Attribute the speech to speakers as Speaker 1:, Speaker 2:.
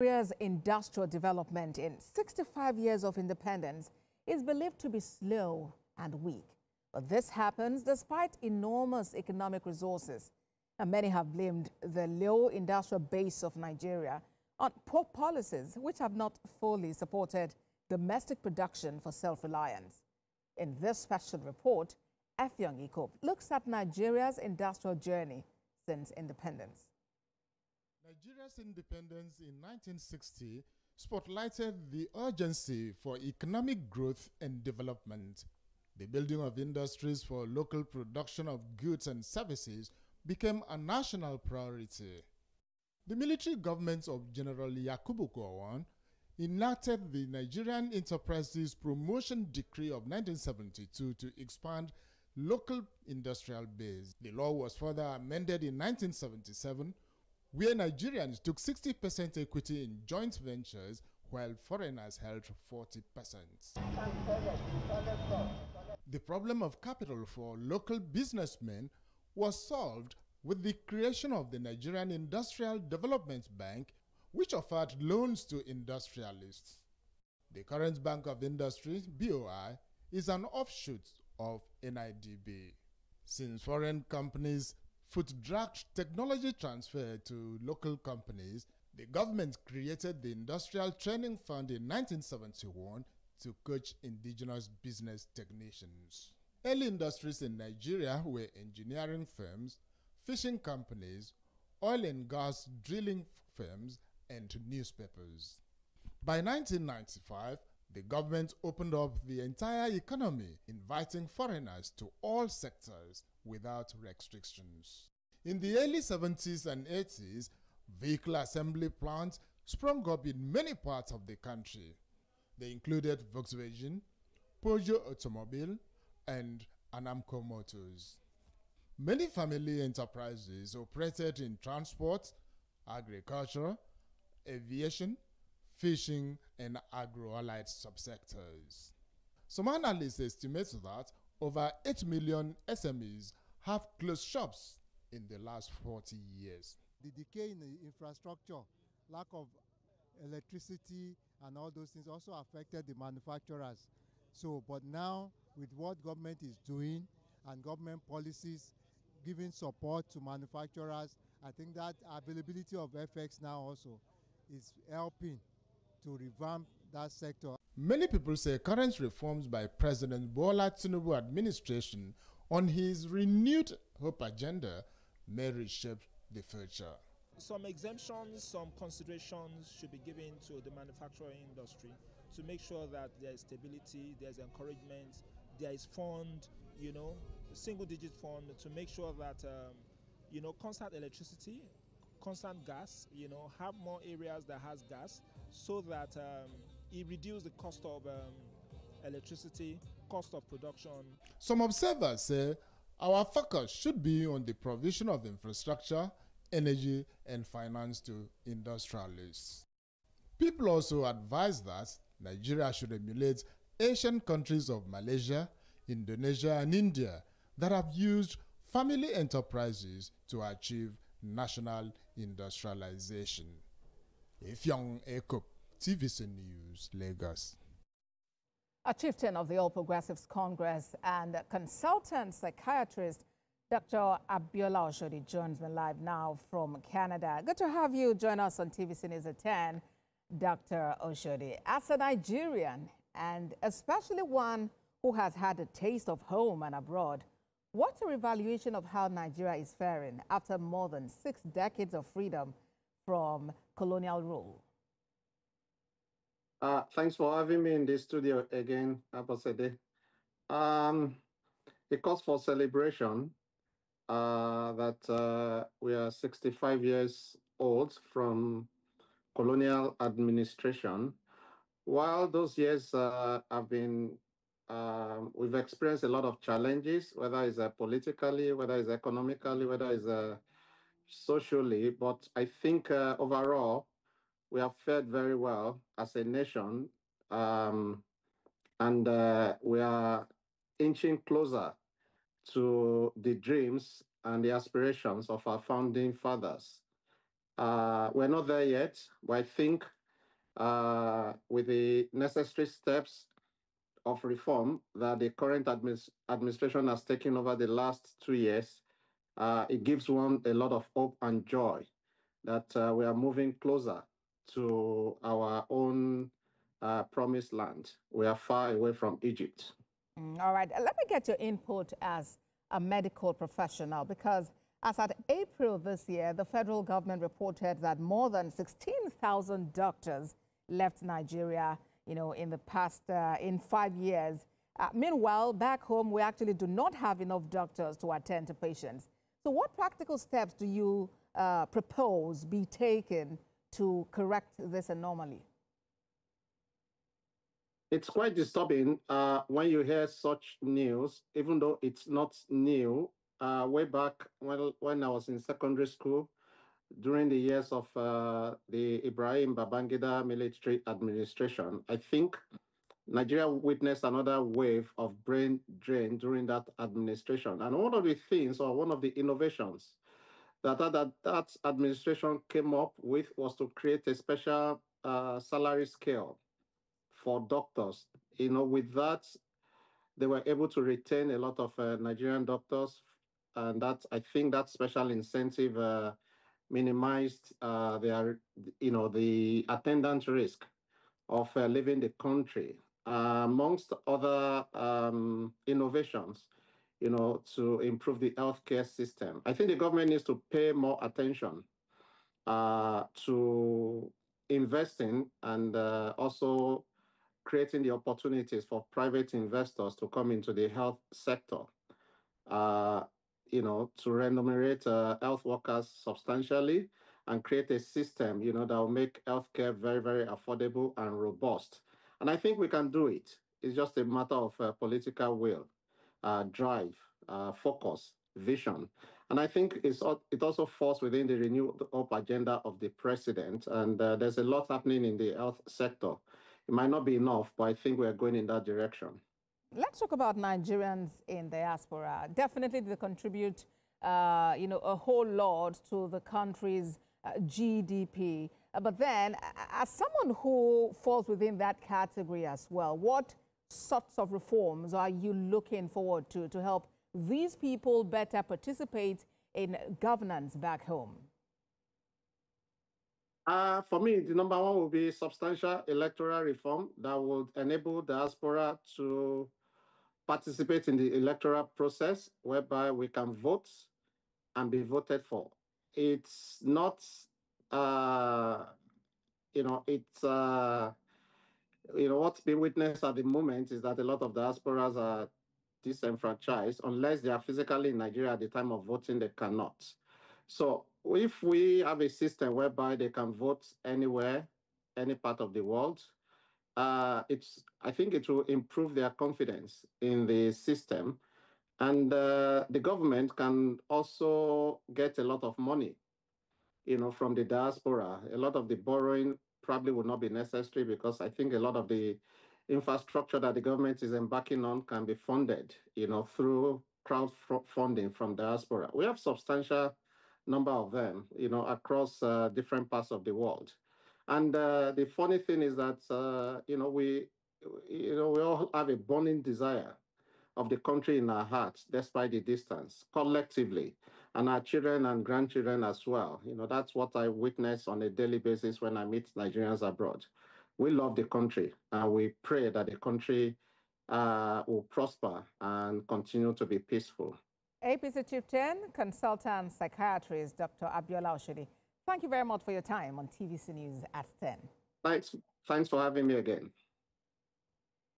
Speaker 1: Nigeria's industrial development in 65 years of independence is believed to be slow and weak. But this happens despite enormous economic resources. And many have blamed the low industrial base of Nigeria on poor policies which have not fully supported domestic production for self-reliance. In this special report, Effiong Ikop looks at Nigeria's industrial journey since independence.
Speaker 2: Nigeria's independence in 1960 spotlighted the urgency for economic growth and development. The building of industries for local production of goods and services became a national priority. The military government of General Yakubu Gowon enacted the Nigerian Enterprises Promotion Decree of 1972 to expand local industrial base. The law was further amended in 1977, where Nigerians took 60% equity in joint ventures while foreigners held 40%. The problem of capital for local businessmen was solved with the creation of the Nigerian Industrial Development Bank, which offered loans to industrialists. The current Bank of Industry, BOI, is an offshoot of NIDB. Since foreign companies foot-dragged technology transfer to local companies, the government created the Industrial Training Fund in 1971 to coach indigenous business technicians. Early industries in Nigeria were engineering firms, fishing companies, oil and gas drilling firms, and newspapers. By 1995, the government opened up the entire economy, inviting foreigners to all sectors without restrictions. In the early 70s and 80s, vehicle assembly plants sprung up in many parts of the country. They included Volkswagen, Peugeot Automobile, and Anamco Motors. Many family enterprises operated in transport, agriculture, aviation, fishing, and agro-allied subsectors. Some analysts estimate that over 8 million SMEs have closed shops in the last 40 years.
Speaker 3: The decay in the infrastructure, lack of electricity, and all those things also affected the manufacturers. But now, with what government is doing and government policies giving support to manufacturers, I think that availability of FX now also is helping to revamp that sector.
Speaker 2: Many people say current reforms by President Bola Tinubu administration on his renewed hope agenda may reshape the future.
Speaker 4: Some exemptions, some considerations should be given to the manufacturing industry to make sure that there is stability, there's encouragement, there is fund, single-digit fund to make sure that, constant electricity, constant gas, have more areas that has gas so that it reduces the cost of electricity, cost of production.
Speaker 2: Some observers say our focus should be on the provision of infrastructure, energy, and finance to industrialists. People also advise that Nigeria should emulate Asian countries of Malaysia, Indonesia, and India that have used family enterprises to achieve national industrialization. Effiong Ikop, TVC News, Lagos.
Speaker 1: A chieftain of the All Progressives Congress and consultant psychiatrist Dr. Abiola Oshodi joins me live now from Canada. Good to have you join us on TVC News at 10, Dr. Oshodi. As a Nigerian, and especially one who has had a taste of home and abroad, what's your evaluation of how Nigeria is faring after more than 6 decades of freedom from colonial rule?
Speaker 5: Thanks for having me in the studio again, Abosede. It calls for celebration that we are 65 years old from colonial administration. While those years have been, we've experienced a lot of challenges, whether it's politically, whether it's economically, whether it's socially, but I think overall, we have fared very well as a nation, and we are inching closer to the dreams and the aspirations of our founding fathers. We're not there yet, but I think with the necessary steps of reform that the current administration has taken over the last 2 years, it gives one a lot of hope and joy that we are moving closer to our own promised land. We are far away from Egypt.
Speaker 1: All right, let me get your input as a medical professional, because as at April this year, the federal government reported that more than 16,000 doctors left Nigeria, in the past, in 5 years. Meanwhile, back home, we actually do not have enough doctors to attend to patients. So what practical steps do you propose be taken to correct this anomaly?
Speaker 5: It's quite disturbing when you hear such news, even though it's not new. Way back when I was in secondary school, during the years of the Ibrahim Babangida military administration, I think Nigeria witnessed another wave of brain drain during that administration. And one of the things, or one of the innovations that administration came up with, was to create a special salary scale for doctors. With that, they were able to retain a lot of Nigerian doctors, and I think that special incentive minimized the attendance risk of leaving the country, amongst other innovations, to improve the healthcare system. I think the government needs to pay more attention to investing and also creating the opportunities for private investors to come into the health sector, to remunerate health workers substantially and create a system, that will make healthcare very, very affordable and robust. And I think we can do it. It's just a matter of political will, drive, focus, vision. And I think it also falls within the renewed hope agenda of the president. And there's a lot happening in the health sector. It might not be enough, but I think we're going in that direction.
Speaker 1: Let's talk about Nigerians in diaspora. Definitely they contribute, a whole lot to the country's GDP. But then, as someone who falls within that category as well, what sorts of reforms are you looking forward to help these people better participate in governance back home?
Speaker 5: For me, the number one will be substantial electoral reform that would enable diaspora to participate in the electoral process, whereby we can vote and be voted for. It's not, what's been witnessed at the moment is that a lot of diasporas are disenfranchised. Unless they are physically in Nigeria at the time of voting, they cannot. So if we have a system whereby they can vote anywhere, any part of the world, I think it will improve their confidence in the system. And the government can also get a lot of money, from the diaspora. A lot of the borrowing probably would not be necessary, because I think a lot of the infrastructure that the government is embarking on can be funded, through crowdfunding from diaspora. We have substantial number of them, across different parts of the world. And the funny thing is that, we all have a burning desire of the country in our hearts, despite the distance, collectively, and our children and grandchildren as well. That's what I witness on a daily basis when I meet Nigerians abroad. We love the country, and we pray that the country will prosper and continue to be peaceful.
Speaker 1: APC Chieftain, consultant psychiatrist, Dr. Abiola Oshodi. Thank you very much for your time on TVC News at 10.
Speaker 5: Thanks for having me again.